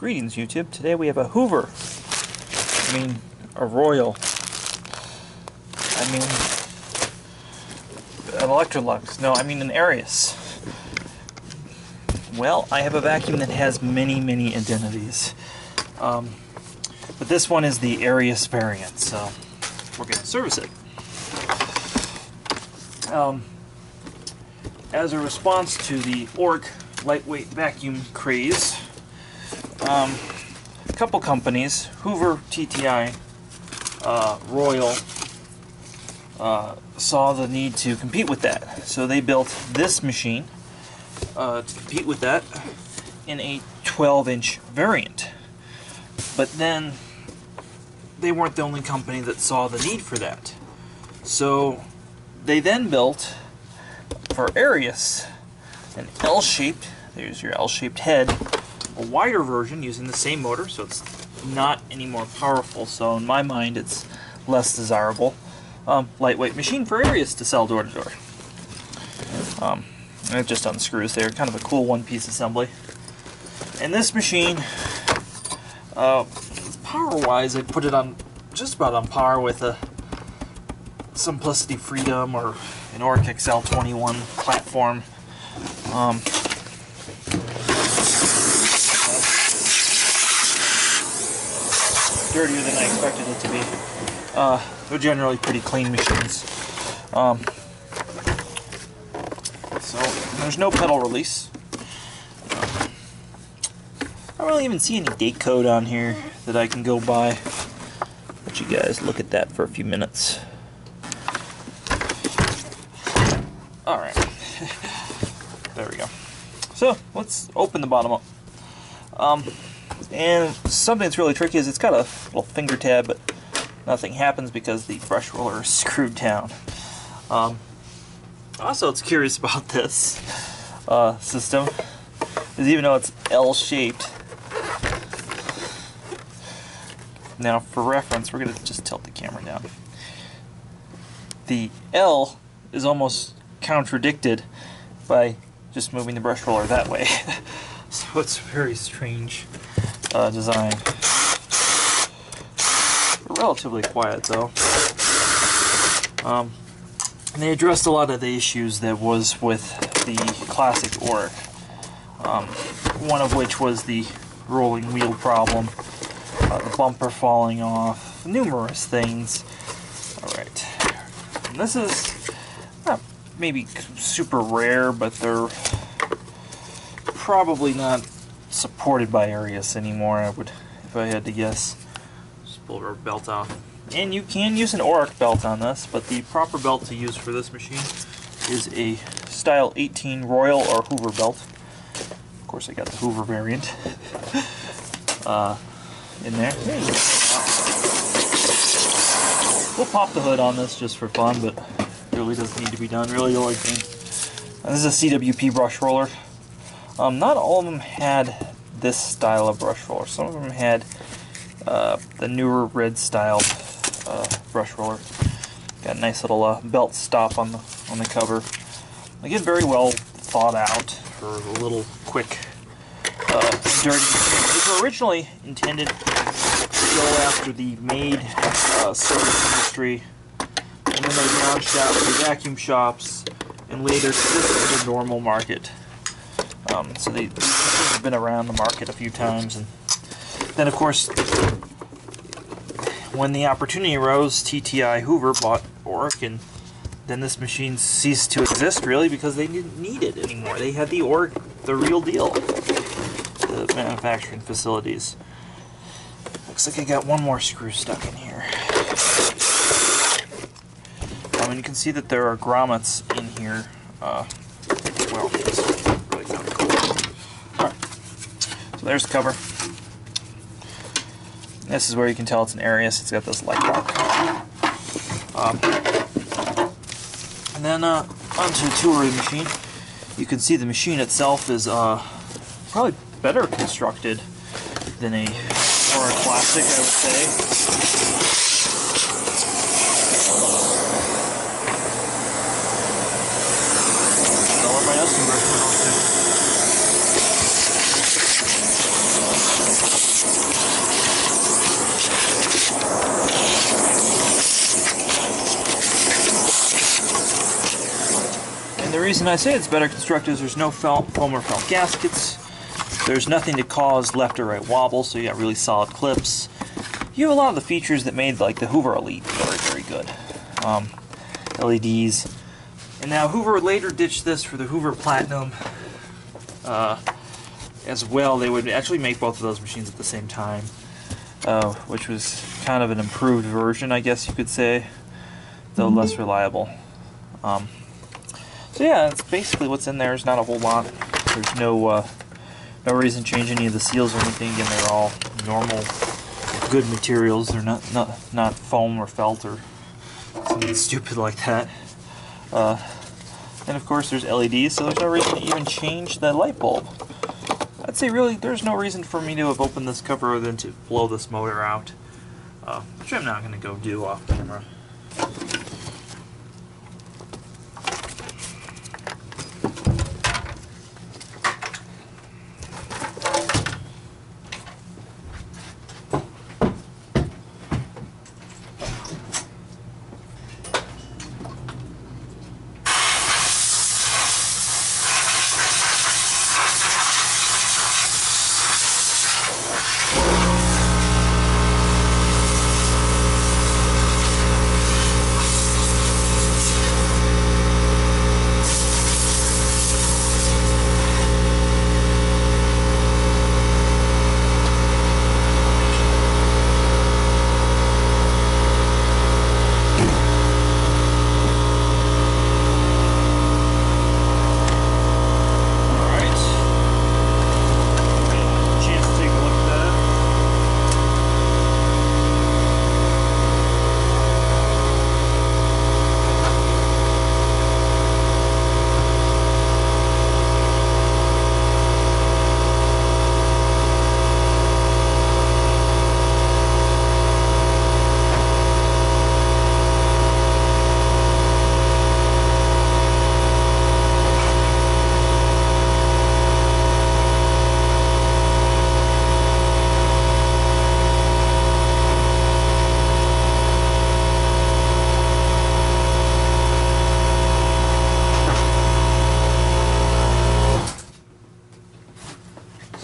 Greetings YouTube. Today we have a Hoover. A Royal. An Electrolux. No, an Arius. Well, I have a vacuum that has many identities. But this one is the Arius variant, so we're going to service it. As a response to the Oreck lightweight vacuum craze, a couple companies, Hoover, TTI, Royal, saw the need to compete with that. So they built this machine to compete with that in a 12-inch variant. But then they weren't the only company that saw the need for that. So they then built, for Arius, an L-shaped, there's your L-shaped head, a wider version using the same motor, so it's not any more powerful, so in my mind it's less desirable. Lightweight machine for Arius to sell door to door. And it just unscrews there, kind of a cool one-piece assembly. And this machine, power-wise, I put it on just about on par with a Simplicity Freedom or an Oreck XL21 platform. Dirtier than I expected it to be. They're generally pretty clean machines. So there's no pedal release. I don't really even see any date code on here that I can go by. Let you guys look at that for a few minutes. Alright. There we go. So let's open the bottom up. And something that's really tricky is it's got a little finger tab, but nothing happens because the brush roller is screwed down. Also, it's curious about this system is even though it's L-shaped. Now, for reference, we're going to just tilt the camera down. The L is almost contradicted by just moving the brush roller that way. So it's a very strange design. Relatively quiet though. And they addressed a lot of the issues that was with the classic Oreck. One of which was the rolling wheel problem, the bumper falling off, numerous things. Alright. And this is not maybe super rare, but they're probably not supported by Arius anymore, I would, if I had to guess. Just pull our belt off. And you can use an Oreck belt on this, but the proper belt to use for this machine is a Style 18 Royal or Hoover belt. Of course, I got the Hoover variant in there. We'll pop the hood on this just for fun, but it really doesn't need to be done. Really, the only thing. This is a CWP brush roller. Not all of them had this style of brush roller. Some of them had the newer red style brush roller. Got a nice little belt stop on the cover. Again, very well thought out for a little quick dirty. These were originally intended to go after the maid service industry, and then they branched out to vacuum shops, and later just the normal market. So they've been around the market a few times, and then of course when the opportunity arose, TTI Hoover bought Oreck, and then this machine ceased to exist really because they didn't need it anymore. They had the Oreck, the real deal, the manufacturing facilities. Looks like I got one more screw stuck in here. You can see that there are grommets in here. Well, really kind of cool. Alright, so there's the cover. This is where you can tell it's an Arius. It's got this light bar. And then onto the tour of the machine. You can see the machine itself is probably better constructed than a Oreck Classic, I would say. My dust conversion. reason I say it's better constructed is there's no foam or felt gaskets. There's nothing to cause left or right wobble, so you got really solid clips. You have a lot of the features that made like the Hoover Elite very, very good. LEDs. And now Hoover later ditched this for the Hoover Platinum as well. They would actually make both of those machines at the same time, which was kind of an improved version, I guess you could say, though less reliable. So yeah, that's basically what's in there. There's not a whole lot. There's no reason to change any of the seals or anything. Again, they're all normal, good materials. They're not foam or felt or something stupid like that. And of course there's LEDs, so there's no reason to even change the light bulb. I'd say really there's no reason for me to have opened this cover other than to blow this motor out, which I'm not going to go do off camera.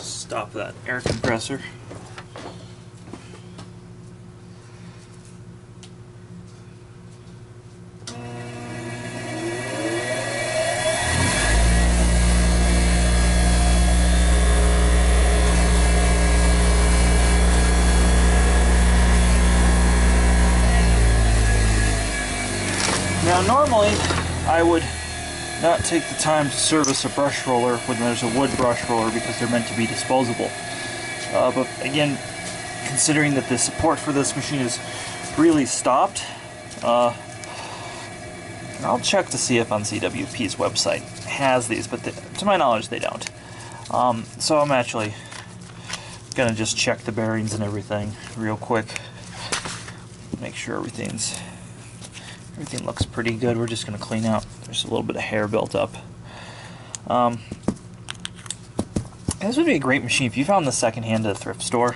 Stop that air compressor. Now normally I would not take the time to service a brush roller when there's a wood brush roller because they're meant to be disposable. But again, considering that the support for this machine is really stopped, I'll check to see if on CWP's website has these, but to my knowledge they don't. So I'm actually gonna just check the bearings and everything real quick, make sure everything looks pretty good. We're just going to clean out. There's a little bit of hair built up. This would be a great machine if you found this secondhand at a thrift store.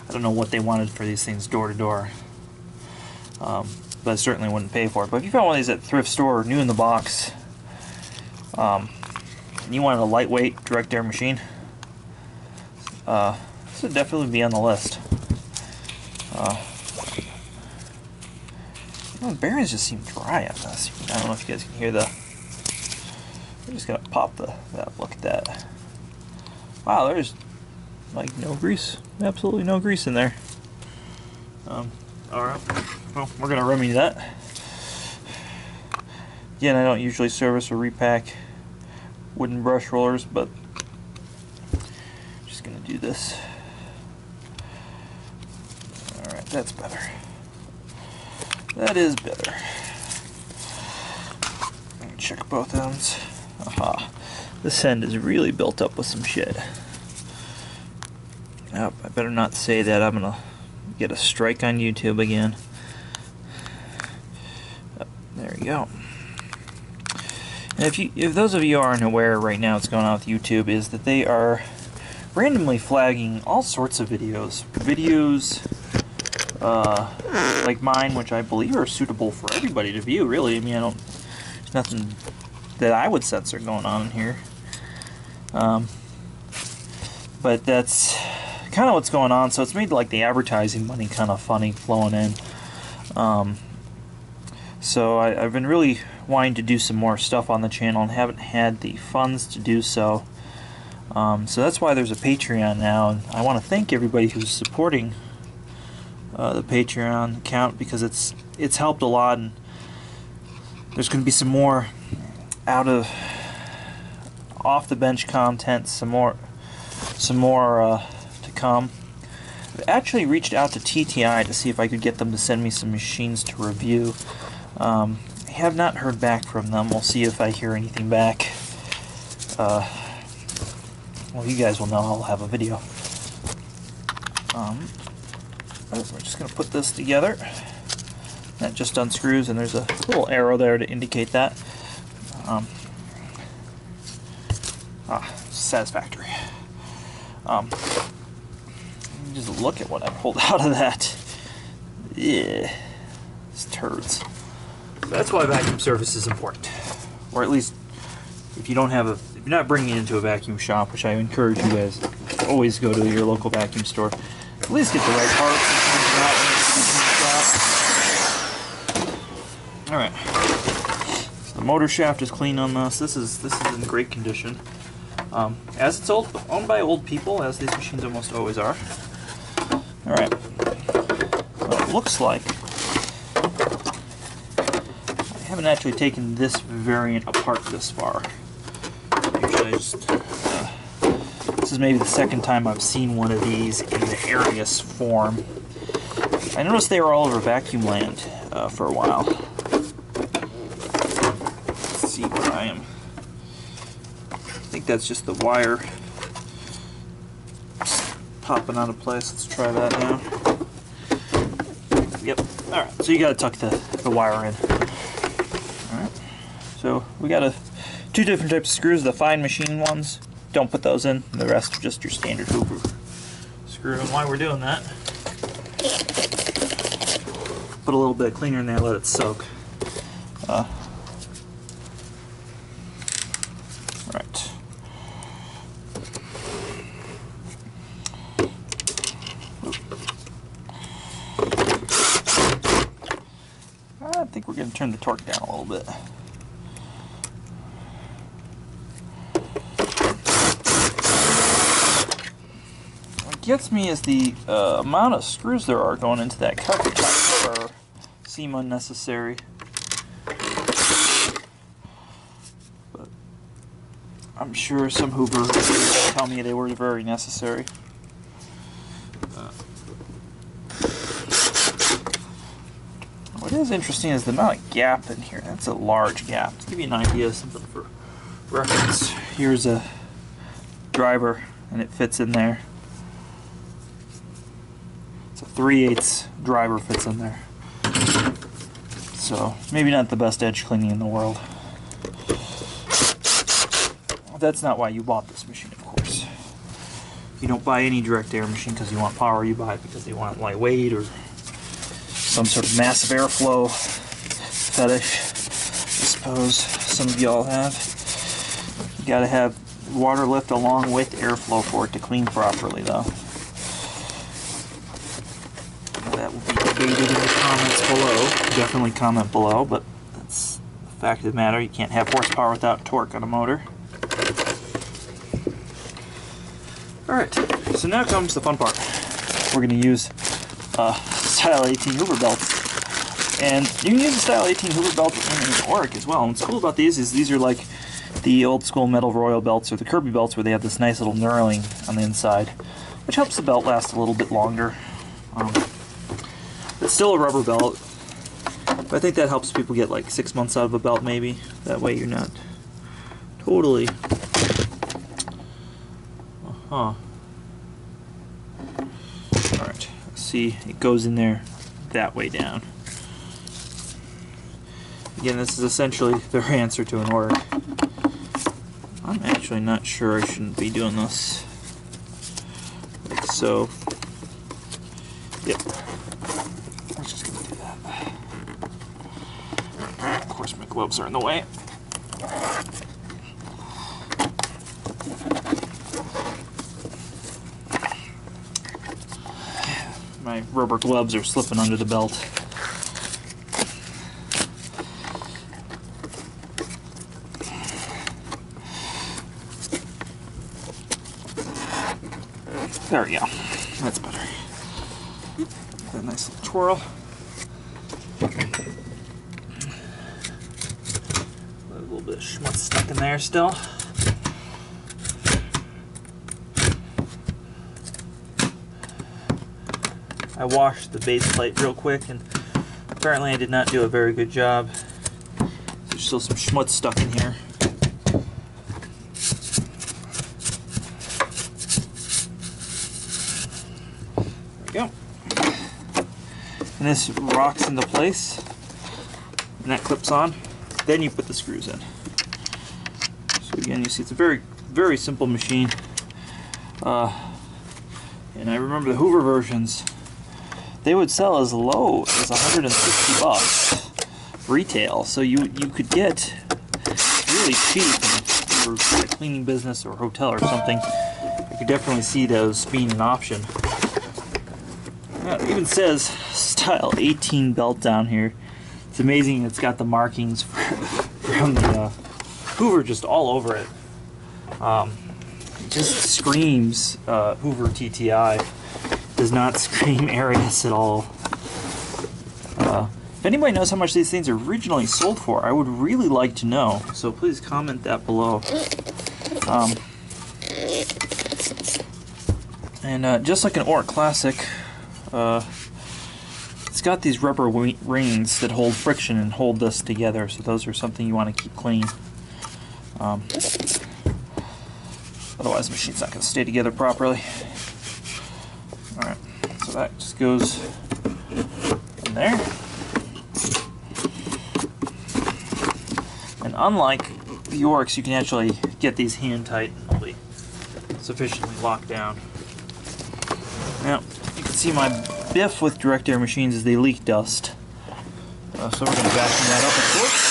I don't know what they wanted for these things door to door, but I certainly wouldn't pay for it. But if you found one of these at a thrift store, new in the box, and you wanted a lightweight direct air machine, this would definitely be on the list. The bearings just seem dry on this. I don't know if you guys can hear the... I'm just gonna pop that. Look at that. Wow, there's like no grease. Absolutely no grease in there. Alright. Well, we're gonna remedy that. Again, I don't usually service or repack wooden brush rollers, but I'm just gonna do this. Alright, that's better. That is better. Check both ends. Aha. This end is really built up with some shit. Yep, I better not say that. I'm gonna get a strike on YouTube again. There we go. And if those of you aren't aware right now what's going on with YouTube is that they are randomly flagging all sorts of videos. Like mine, which I believe are suitable for everybody to view, really. I mean, there's nothing that I would sense are going on in here. But that's kind of what's going on. So it's made like the advertising money kind of funny flowing in. So I've been really wanting to do some more stuff on the channel and haven't had the funds to do so. So that's why there's a Patreon now, and I want to thank everybody who's supporting the Patreon account, because it's helped a lot, and there's going to be some more off the bench content, some more to come. I've actually reached out to TTI to see if I could get them to send me some machines to review. I have not heard back from them. We'll see if I hear anything back. Well, you guys will know I'll have a video. We're just going to put this together. That just unscrews, and there's a little arrow there to indicate that. Satisfactory. Just look at what I pulled out of that. Yeah, it's turds. So that's why vacuum service is important, or at least if you're not bringing it into a vacuum shop, which I encourage you guys to always go to your local vacuum store. At least get the right parts. All right. So the motor shaft is clean on this. This is in great condition. As it's owned by old people, as these machines almost always are. All right. Well, it looks like I haven't actually taken this variant apart this far. Usually this is maybe the second time I've seen one of these in the Arius form. I noticed they were all over Vacuum Land for a while. Let's see where I am. I think that's just the wire popping out of place. Let's try that now. Yep. Alright, so you gotta tuck the wire in. Alright. So we got two different types of screws. The fine machine ones, don't put those in. The rest are just your standard Hoover screw. And while we're doing that, put a little bit of cleaner in there, let it soak. Right. I think we're going to turn the torque down a little bit. What gets me is the amount of screws there are going into that cover top seem unnecessary. But I'm sure some Hoover will tell me they were very necessary. What is interesting is the amount of gap in here. That's a large gap. To give you an idea, something for reference, here's a driver and it fits in there. It's a 3/8 driver fits in there. So maybe not the best edge cleaning in the world. That's not why you bought this machine, of course. You don't buy any direct air machine because you want power. You buy it because you want lightweight or some sort of massive airflow fetish, I suppose some of y'all have. You gotta have water lift along with airflow for it to clean properly, though. That will be debated in the comments below. Definitely comment below, but that's the fact of the matter. You can't have horsepower without torque on a motor. Alright, so now comes the fun part. We're going to use Style 18 Hoover belts. And you can use the Style 18 Hoover belt in an Oreck as well. And what's cool about these is these are like the old school metal Royal belts or the Kirby belts where they have this nice little knurling on the inside, which helps the belt last a little bit longer. It's still a rubber belt, but I think that helps people get like 6 months out of a belt maybe. That way you're not totally... Alright, see, it goes in there that way down. Again, this is essentially their answer to an Oreck. I'm actually not sure I shouldn't be doing this. Like so. Yep. I'm just going to do that. Of course, my gloves are in the way. My rubber gloves are slipping under the belt. There we go. That's better. Got a nice little twirl. A little bit of schmutz stuck in there still. I washed the base plate real quick, and apparently I did not do a very good job. There's still some schmutz stuck in here. There we go. And this rocks into place, and that clips on. Then you put the screws in. So again, you see it's a very, very simple machine. And I remember the Hoover versions, they would sell as low as $160 retail. So you could get really cheap if you were in a cleaning business or hotel or something. You could definitely see those being an option. Now, it even says style 18 belt down here. It's amazing it's got the markings from the Hoover just all over it. It just screams Hoover TTI. Does not scream Arius at all. If anybody knows how much these things are originally sold for, I would really like to know. So please comment that below. Just like an Oreck Classic, it's got these rubber rings that hold friction and hold this together. So those are something you want to keep clean. Otherwise the machine's not going to stay together properly. Alright, so that just goes in there. And unlike the Orecks, you can actually get these hand tight and they'll be sufficiently locked down. Now, you can see my biff with direct air machines is they leak dust. So we're going to vacuum that up, of course.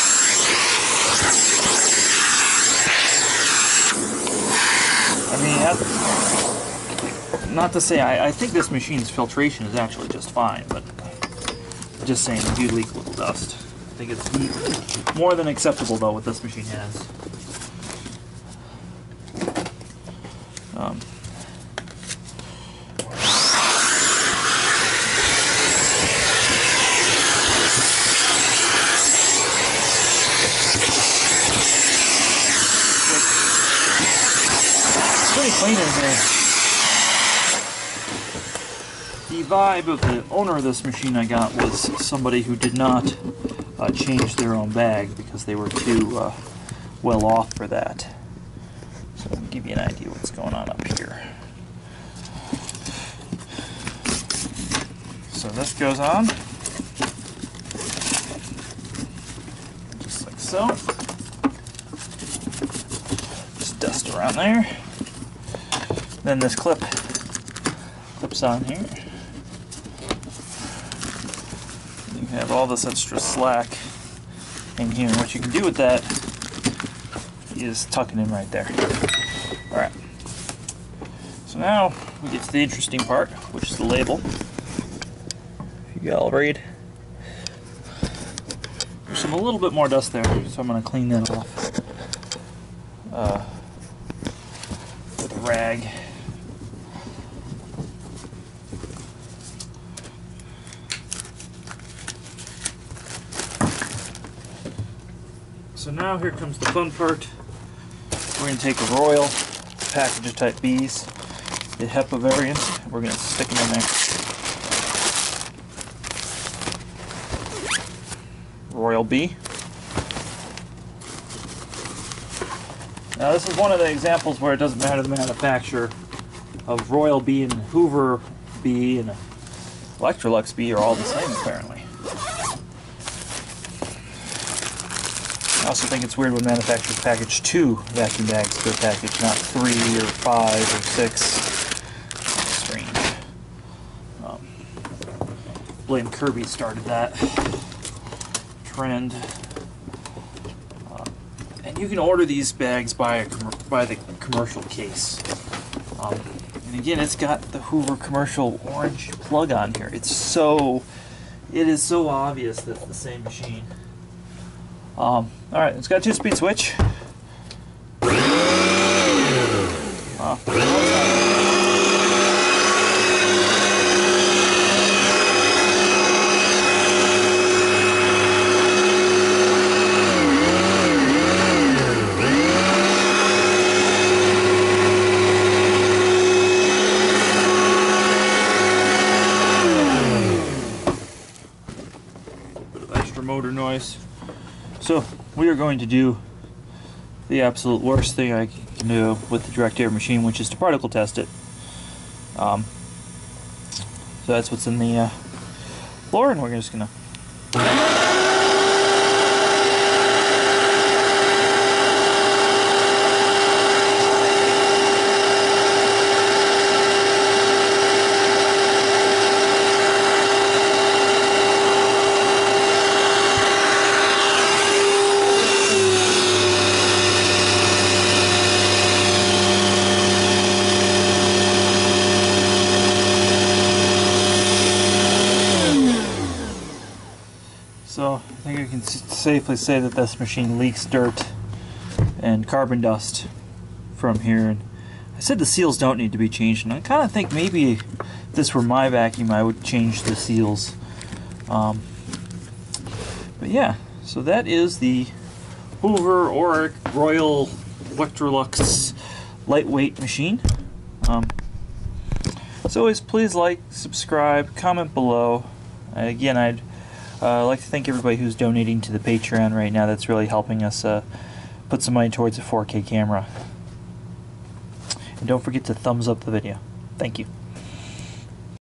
I mean, not to say, I think this machine's filtration is actually just fine, but just saying, we do leak a little dust. I think it's more than acceptable, though, what this machine has. It's pretty clean in here. The vibe of the owner of this machine I got was somebody who did not change their own bag because they were too well off for that. So I'll give you an idea what's going on up here. So this goes on, just like so. Just dust around there. Then this clips on here. You have all this extra slack in here. And what you can do with that is tuck it in right there. Alright. So now we get to the interesting part, which is the label. If you all read. There's a little bit more dust there, so I'm going to clean that off with a rag. So now here comes the fun part. We're going to take a Royal package of Type Bs, the HEPA variant, we're going to stick them in there. Royal B. Now this is one of the examples where it doesn't matter the manufacturer of Royal B and Hoover B and Electrolux B are all the same apparently. I also think it's weird when manufacturers package 2 vacuum bags per package, not 3 or 5 or 6. Strange. Blame Kirby started that trend. And you can order these bags by the commercial case. And again, it's got the Hoover commercial orange plug on here. It is so obvious that it's the same machine. Alright, it's got a 2-speed switch. Motor noise. So we are going to do the absolute worst thing I can do with the direct air machine, which is to particle test it. So that's what's in the floor, and we're just gonna So I think I can safely say that this machine leaks dirt and carbon dust from here. And I said the seals don't need to be changed, and I kind of think maybe if this were my vacuum, I would change the seals. But yeah, so that is the Hoover Oreck Royal Electrolux lightweight machine. As always, please like, subscribe, comment below. Again, I'd like to thank everybody who's donating to the Patreon right now. That's really helping us put some money towards a 4K camera. And don't forget to thumbs up the video. Thank you.